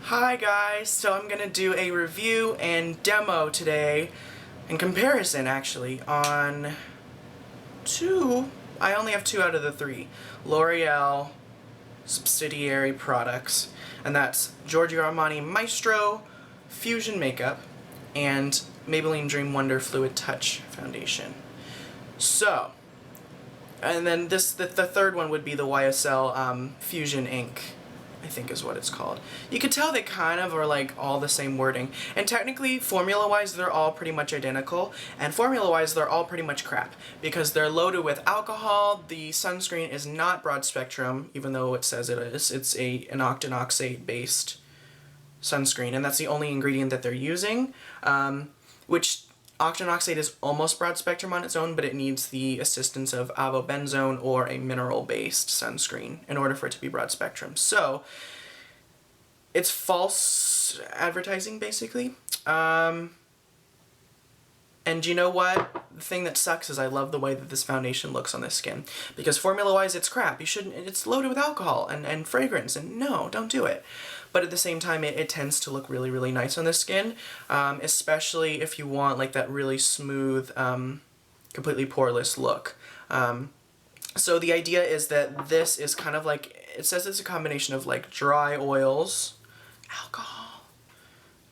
Hi guys, so I'm gonna do a review and demo today, in comparison actually, on I only have two out of the three, L'Oreal subsidiary products, and that's Giorgio Armani Maestro Fusion Makeup and Maybelline Dream Wonder Fluid Touch Foundation. So, and then the third one would be the YSL Fusion Ink, I think is what it's called. You could tell they kind of are like all the same wording. And technically, formula-wise, they're all pretty much identical. And formula-wise, they're all pretty much crap. Because they're loaded with alcohol. The sunscreen is not broad spectrum, even though it says it is. It's an octinoxate-based sunscreen. And that's the only ingredient that they're using. Which octinoxate is almost broad spectrum on its own, but it needs the assistance of avobenzone or a mineral-based sunscreen in order for it to be broad spectrum. So, it's false advertising, basically. And you know what? The thing that sucks is I love the way that this foundation looks on this skin. Because formula-wise, it's crap. You shouldn't, it's loaded with alcohol and fragrance, and no, don't do it. But at the same time, it tends to look really, really nice on the skin, especially if you want like that really smooth, completely poreless look. So the idea is that this is kind of like, it says it's a combination of like dry oils, alcohol,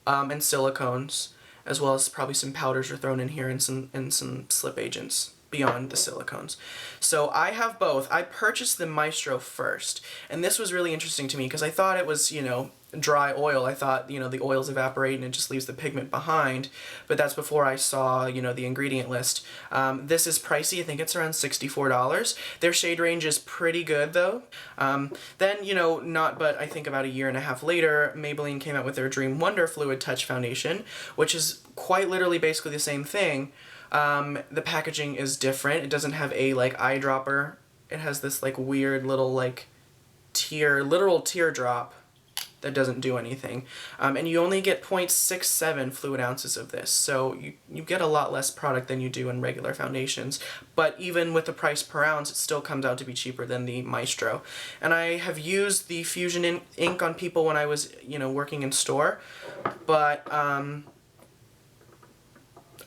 and silicones, as well as probably some powders are thrown in here and some slip agents beyond the silicones. So I have both. I purchased the Maestro first, and this was really interesting to me because I thought it was, you know, dry oil. I thought, you know, the oils evaporate and it just leaves the pigment behind, but that's before I saw, you know, the ingredient list. This is pricey. I think it's around $64. Their shade range is pretty good though. Then, you know, I think about a year and a half later, Maybelline came out with their Dream Wonder Fluid Touch Foundation, which is quite literally basically the same thing. The packaging is different. It doesn't have a like eyedropper. It has this like weird little like literal teardrop that doesn't do anything. And you only get 0.67 fluid ounces of this, so you get a lot less product than you do in regular foundations. But even with the price per ounce, it still comes out to be cheaper than the Maestro. And I have used the Fusion Ink on people when I was, you know, working in store, but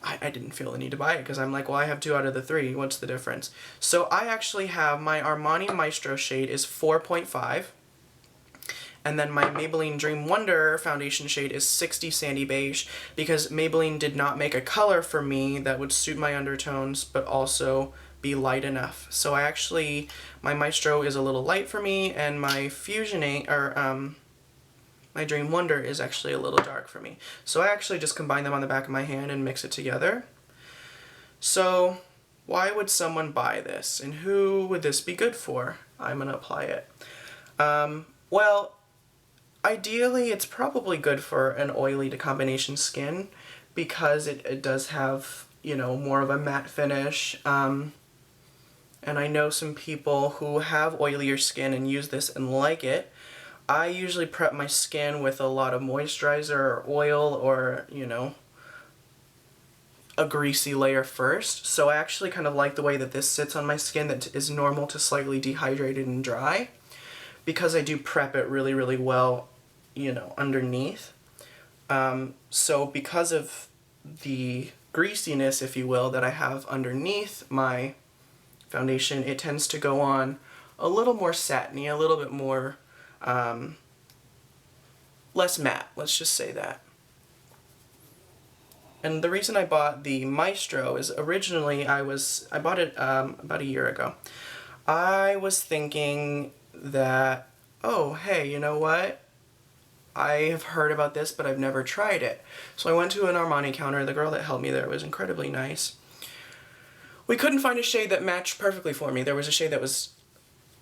I didn't feel the need to buy it because I'm like, well, I have two out of the three. What's the difference? So I actually have my Armani Maestro shade is 4.5. And then my Maybelline Dream Wonder foundation shade is 60 Sandy Beige because Maybelline did not make a color for me that would suit my undertones but also be light enough. So my Maestro is a little light for me, and my Fusion Ink, my Dream Wonder is actually a little dark for me. So I actually just combine them on the back of my hand and mix it together. So why would someone buy this? And who would this be good for? I'm going to apply it. Well, ideally it's probably good for an oily to combination skin because it does have, you know, more of a matte finish. And I know some people who have oilier skin and use this and like it. I usually prep my skin with a lot of moisturizer or oil or, you know, a greasy layer first. So I actually kind of like the way that this sits on my skin that is normal to slightly dehydrated and dry, because I do prep it really, really well, you know, underneath. So because of the greasiness, if you will, that I have underneath my foundation, it tends to go on a little more satiny, a little bit more less matte, let's just say that. And the reason I bought the Maestro is originally I bought it about a year ago. I was thinking that, oh, hey, you know what? I have heard about this, but I've never tried it. So I went to an Armani counter. The girl that helped me there was incredibly nice. We couldn't find a shade that matched perfectly for me. There was a shade that was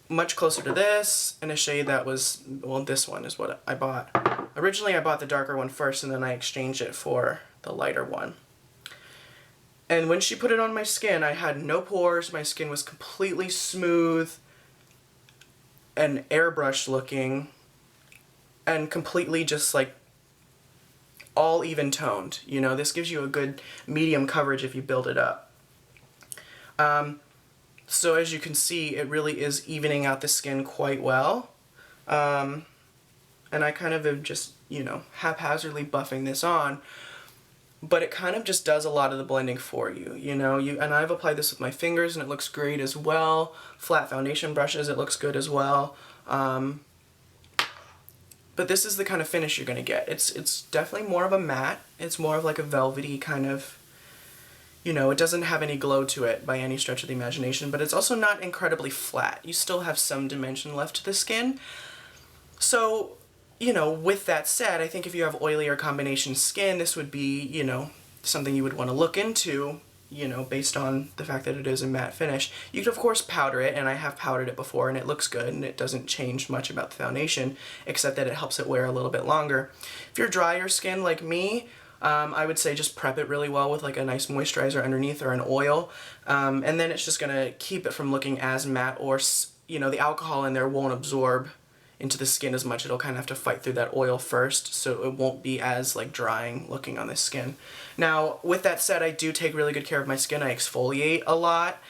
much closer to this, and a shade that was, well, this one is what I bought. Originally I bought the darker one first, and then I exchanged it for the lighter one. And when she put it on my skin, I had no pores, my skin was completely smooth and airbrush looking, and completely just like all even toned. You know, this gives you a good medium coverage if you build it up. So as you can see, it really is evening out the skin quite well. and I kind of am just, you know, haphazardly buffing this on, but it kind of just does a lot of the blending for you, you know. And I've applied this with my fingers and it looks great as well. Flat foundation brushes, it looks good as well. But this is the kind of finish you're going to get. It's definitely more of a matte. It's more of like a velvety kind of, you know, it doesn't have any glow to it by any stretch of the imagination, but it's also not incredibly flat. You still have some dimension left to the skin. So, you know, with that said, I think if you have oily or combination skin, this would be, you know, something you would want to look into, you know, based on the fact that it is a matte finish. You could of course powder it, and I have powdered it before, and it looks good, and it doesn't change much about the foundation, except that it helps it wear a little bit longer. If you're drier skin like me, I would say just prep it really well with like a nice moisturizer underneath or an oil, and then it's just gonna keep it from looking as matte, or, you know, the alcohol in there won't absorb into the skin as much. It'll kind of have to fight through that oil first, so it won't be as like drying looking on the skin. Now, with that said, I do take really good care of my skin. I exfoliate a lot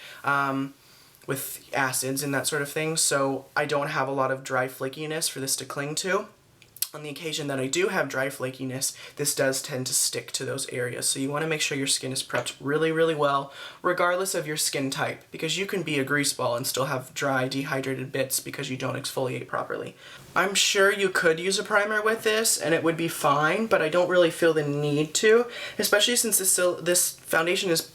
with acids and that sort of thing, so I don't have a lot of dry flakiness for this to cling to. On the occasion that I do have dry flakiness, this does tend to stick to those areas. So you want to make sure your skin is prepped really, really well, regardless of your skin type, because you can be a grease ball and still have dry, dehydrated bits because you don't exfoliate properly. I'm sure you could use a primer with this and it would be fine, but I don't really feel the need to, especially since this foundation is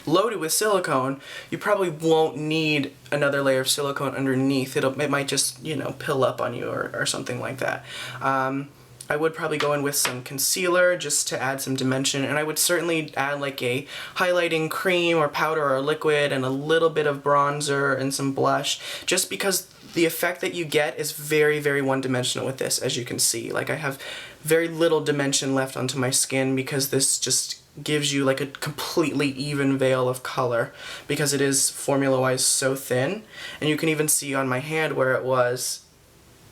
loaded with silicone. You probably won't need another layer of silicone underneath. It might just, you know, pill up on you or something like that. I would probably go in with some concealer just to add some dimension, and I would certainly add like a highlighting cream or powder or liquid and a little bit of bronzer and some blush, just because the effect that you get is very, very one-dimensional with this, as you can see. Like, I have very little dimension left onto my skin because this just gives you like a completely even veil of color, because it is formula-wise so thin. And you can even see on my hand where it was,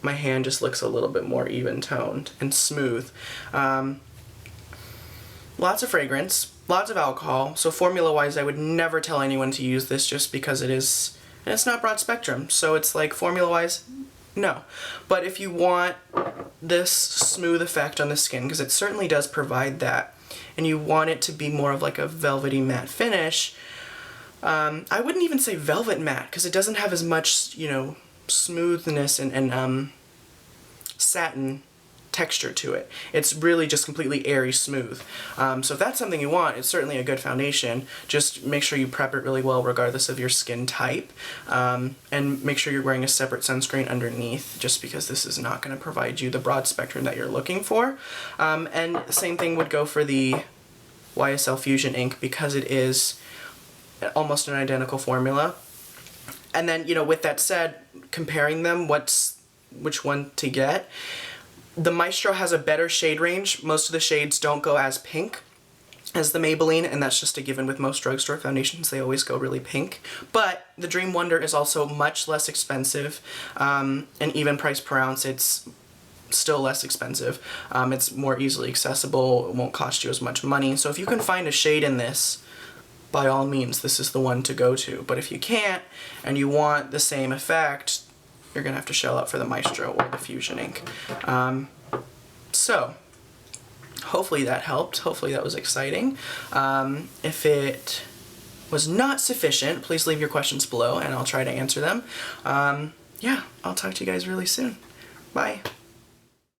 my hand just looks a little bit more even-toned and smooth. Lots of fragrance, lots of alcohol, so formula-wise I would never tell anyone to use this just because it is, and it's not broad spectrum, so it's like formula-wise, no. But if you want this smooth effect on the skin, because it certainly does provide that, and you want it to be more of like a velvety matte finish, I wouldn't even say velvet matte, because it doesn't have as much, you know, smoothness and satin texture to it. It's really just completely airy smooth. So if that's something you want, it's certainly a good foundation. Just make sure you prep it really well regardless of your skin type, and make sure you're wearing a separate sunscreen underneath, just because this is not going to provide you the broad spectrum that you're looking for. And the same thing would go for the YSL Fusion Ink, because it is almost an identical formula. And then, you know, with that said, comparing them, which one to get, the Maestro has a better shade range. Most of the shades don't go as pink as the Maybelline, and that's just a given with most drugstore foundations. They always go really pink. But the Dream Wonder is also much less expensive, and even price per ounce, it's still less expensive. It's more easily accessible. It won't cost you as much money. So if you can find a shade in this, by all means, this is the one to go to. But if you can't, and you want the same effect, you're gonna have to shell out for the Maestro or the Fusion Ink. So hopefully that helped. Hopefully that was exciting. If it was not sufficient, please leave your questions below and I'll try to answer them. Yeah, I'll talk to you guys really soon. Bye.